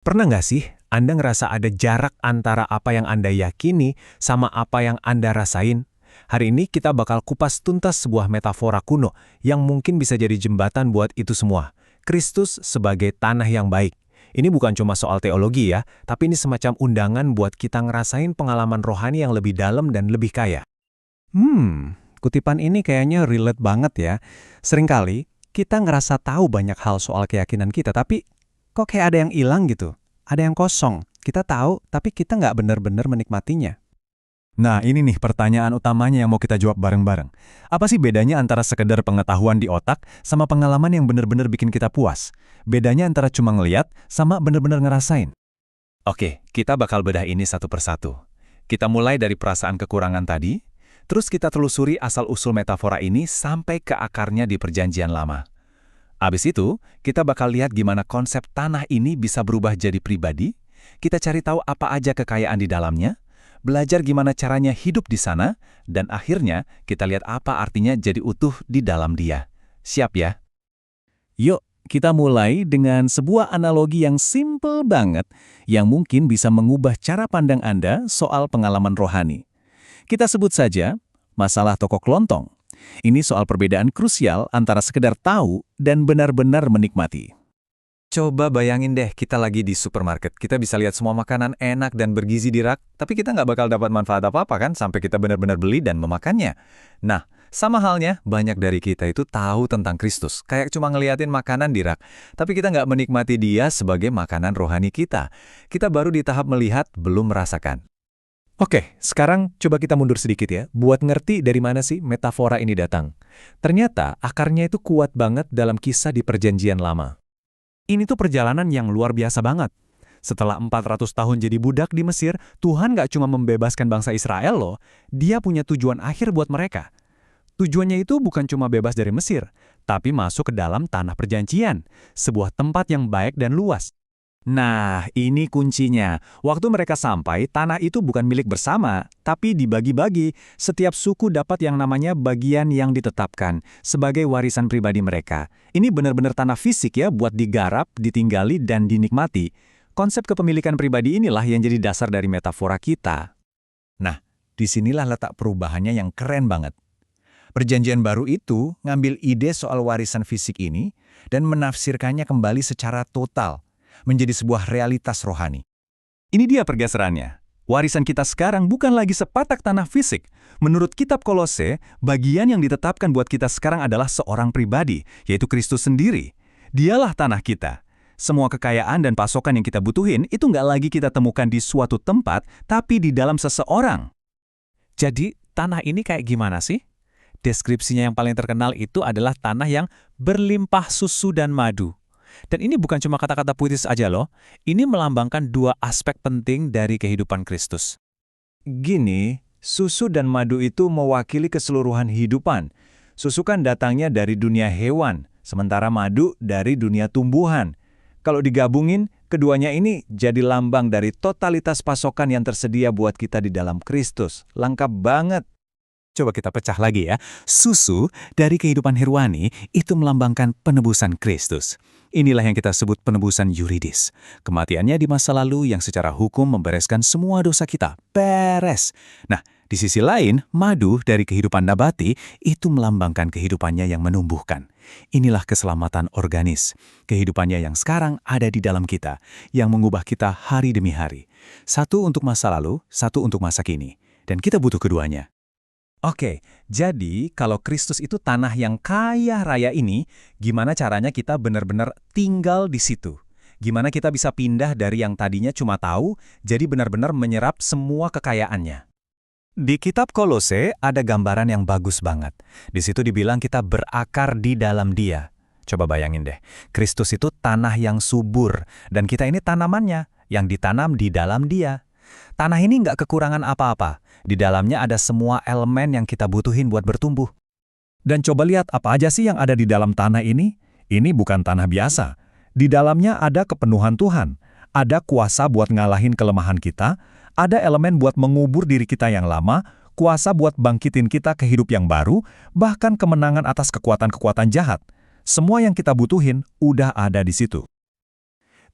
Pernah nggak sih Anda ngerasa ada jarak antara apa yang Anda yakini sama apa yang Anda rasain? Hari ini kita bakal kupas tuntas sebuah metafora kuno yang mungkin bisa jadi jembatan buat itu semua. Kristus sebagai tanah yang baik. Ini bukan cuma soal teologi ya, tapi ini semacam undangan buat kita ngerasain pengalaman rohani yang lebih dalam dan lebih kaya. Kutipan ini kayaknya relate banget ya. Seringkali kita ngerasa tahu banyak hal soal keyakinan kita, tapi kok kayak ada yang hilang gitu. Ada yang kosong. Kita tahu, tapi kita nggak benar-benar menikmatinya. Nah, ini nih pertanyaan utamanya yang mau kita jawab bareng-bareng. Apa sih bedanya antara sekedar pengetahuan di otak sama pengalaman yang benar-benar bikin kita puas? Bedanya antara cuma ngeliat sama benar-benar ngerasain. Oke, kita bakal bedah ini satu persatu. Kita mulai dari perasaan kekurangan tadi, terus kita telusuri asal-usul metafora ini sampai ke akarnya di Perjanjian Lama. Abis itu, kita bakal lihat gimana konsep tanah ini bisa berubah jadi pribadi, kita cari tahu apa aja kekayaan di dalamnya, belajar gimana caranya hidup di sana, dan akhirnya kita lihat apa artinya jadi utuh di dalam Dia. Siap ya? Yuk, kita mulai dengan sebuah analogi yang simple banget, yang mungkin bisa mengubah cara pandang Anda soal pengalaman rohani. Kita sebut saja masalah toko kelontong. Ini soal perbedaan krusial antara sekedar tahu dan benar-benar menikmati. Coba bayangin deh, kita lagi di supermarket. Kita bisa lihat semua makanan enak dan bergizi di rak, tapi kita nggak bakal dapat manfaat apa-apa kan sampai kita benar-benar beli dan memakannya. Nah, sama halnya, banyak dari kita itu tahu tentang Kristus, kayak cuma ngeliatin makanan di rak. Tapi kita nggak menikmati Dia sebagai makanan rohani kita. Kita baru di tahap melihat, belum merasakan. Oke, sekarang coba kita mundur sedikit ya, buat ngerti dari mana sih metafora ini datang. Ternyata akarnya itu kuat banget dalam kisah di Perjanjian Lama. Ini tuh perjalanan yang luar biasa banget. Setelah 400 tahun jadi budak di Mesir, Tuhan gak cuma membebaskan bangsa Israel loh, Dia punya tujuan akhir buat mereka. Tujuannya itu bukan cuma bebas dari Mesir, tapi masuk ke dalam tanah perjanjian, sebuah tempat yang baik dan luas. Nah, ini kuncinya. Waktu mereka sampai, tanah itu bukan milik bersama, tapi dibagi-bagi. Setiap suku dapat yang namanya bagian yang ditetapkan sebagai warisan pribadi mereka. Ini benar-benar tanah fisik ya, buat digarap, ditinggali, dan dinikmati. Konsep kepemilikan pribadi inilah yang jadi dasar dari metafora kita. Nah, disinilah letak perubahannya yang keren banget. Perjanjian baru itu ngambil ide soal warisan fisik ini dan menafsirkannya kembali secara total, menjadi sebuah realitas rohani. Ini dia pergeserannya. Warisan kita sekarang bukan lagi sepatak tanah fisik. Menurut kitab Kolose, bagian yang ditetapkan buat kita sekarang adalah seorang pribadi, yaitu Kristus sendiri. Dialah tanah kita. Semua kekayaan dan pasokan yang kita butuhin itu nggak lagi kita temukan di suatu tempat, tapi di dalam seseorang. Jadi, tanah ini kayak gimana sih? Deskripsinya yang paling terkenal itu adalah tanah yang berlimpah susu dan madu. Dan ini bukan cuma kata-kata puitis aja loh, ini melambangkan dua aspek penting dari kehidupan Kristus. Gini, susu dan madu itu mewakili keseluruhan hidupan. Susu kan datangnya dari dunia hewan, sementara madu dari dunia tumbuhan. Kalau digabungin, keduanya ini jadi lambang dari totalitas pasokan yang tersedia buat kita di dalam Kristus. Lengkap banget. Coba kita pecah lagi ya. Susu dari kehidupan hewani itu melambangkan penebusan Kristus. Inilah yang kita sebut penebusan yuridis. Kematiannya di masa lalu yang secara hukum membereskan semua dosa kita. Beres. Nah, di sisi lain, madu dari kehidupan nabati itu melambangkan kehidupannya yang menumbuhkan. Inilah keselamatan organis. Kehidupannya yang sekarang ada di dalam kita, yang mengubah kita hari demi hari. Satu untuk masa lalu, satu untuk masa kini. Dan kita butuh keduanya. Oke, jadi kalau Kristus itu tanah yang kaya raya ini, gimana caranya kita benar-benar tinggal di situ? Gimana kita bisa pindah dari yang tadinya cuma tahu, jadi benar-benar menyerap semua kekayaannya? Di kitab Kolose ada gambaran yang bagus banget. Di situ dibilang kita berakar di dalam Dia. Coba bayangin deh, Kristus itu tanah yang subur, dan kita ini tanamannya yang ditanam di dalam Dia. Tanah ini nggak kekurangan apa-apa. Di dalamnya ada semua elemen yang kita butuhin buat bertumbuh. Dan coba lihat apa aja sih yang ada di dalam tanah ini? Ini bukan tanah biasa. Di dalamnya ada kepenuhan Tuhan. Ada kuasa buat ngalahin kelemahan kita. Ada elemen buat mengubur diri kita yang lama. Kuasa buat bangkitin kita ke hidup yang baru. Bahkan kemenangan atas kekuatan-kekuatan jahat. Semua yang kita butuhin udah ada di situ.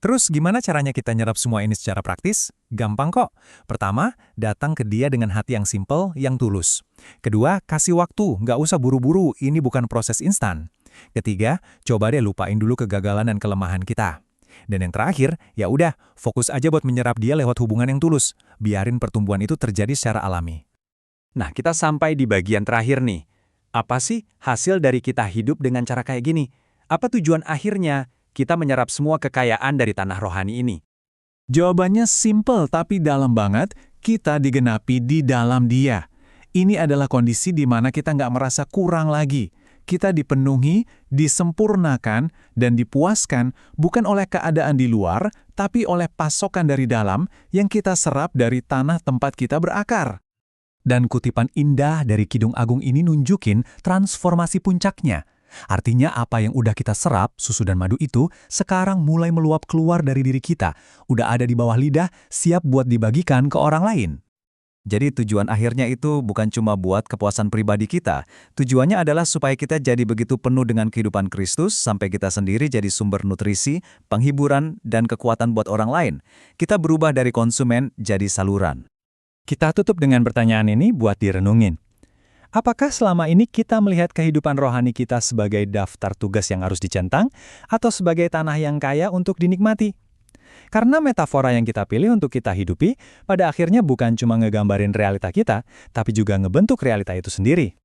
Terus gimana caranya kita nyerap semua ini secara praktis? Gampang kok. Pertama, datang ke dia dengan hati yang simpel, yang tulus. Kedua, kasih waktu, nggak usah buru-buru, ini bukan proses instan. Ketiga, coba deh lupain dulu kegagalan dan kelemahan kita. Dan yang terakhir, ya udah, fokus aja buat menyerap dia lewat hubungan yang tulus. Biarin pertumbuhan itu terjadi secara alami. Nah, kita sampai di bagian terakhir nih. Apa sih hasil dari kita hidup dengan cara kayak gini? Apa tujuan akhirnya kita menyerap semua kekayaan dari tanah rohani ini? Jawabannya simple tapi dalam banget, kita digenapi di dalam Dia. Ini adalah kondisi di mana kita nggak merasa kurang lagi. Kita dipenuhi, disempurnakan, dan dipuaskan bukan oleh keadaan di luar, tapi oleh pasokan dari dalam yang kita serap dari tanah tempat kita berakar. Dan kutipan indah dari Kidung Agung ini nunjukin transformasi puncaknya. Artinya apa yang udah kita serap, susu dan madu itu, sekarang mulai meluap keluar dari diri kita. Udah ada di bawah lidah, siap buat dibagikan ke orang lain. Jadi tujuan akhirnya itu bukan cuma buat kepuasan pribadi kita. Tujuannya adalah supaya kita jadi begitu penuh dengan kehidupan Kristus, sampai kita sendiri jadi sumber nutrisi, penghiburan, dan kekuatan buat orang lain. Kita berubah dari konsumen jadi saluran. Kita tutup dengan pertanyaan ini buat direnungin. Apakah selama ini kita melihat kehidupan rohani kita sebagai daftar tugas yang harus dicentang, atau sebagai tanah yang kaya untuk dinikmati? Karena metafora yang kita pilih untuk kita hidupi, pada akhirnya bukan cuma ngegambarin realita kita, tapi juga ngebentuk realita itu sendiri.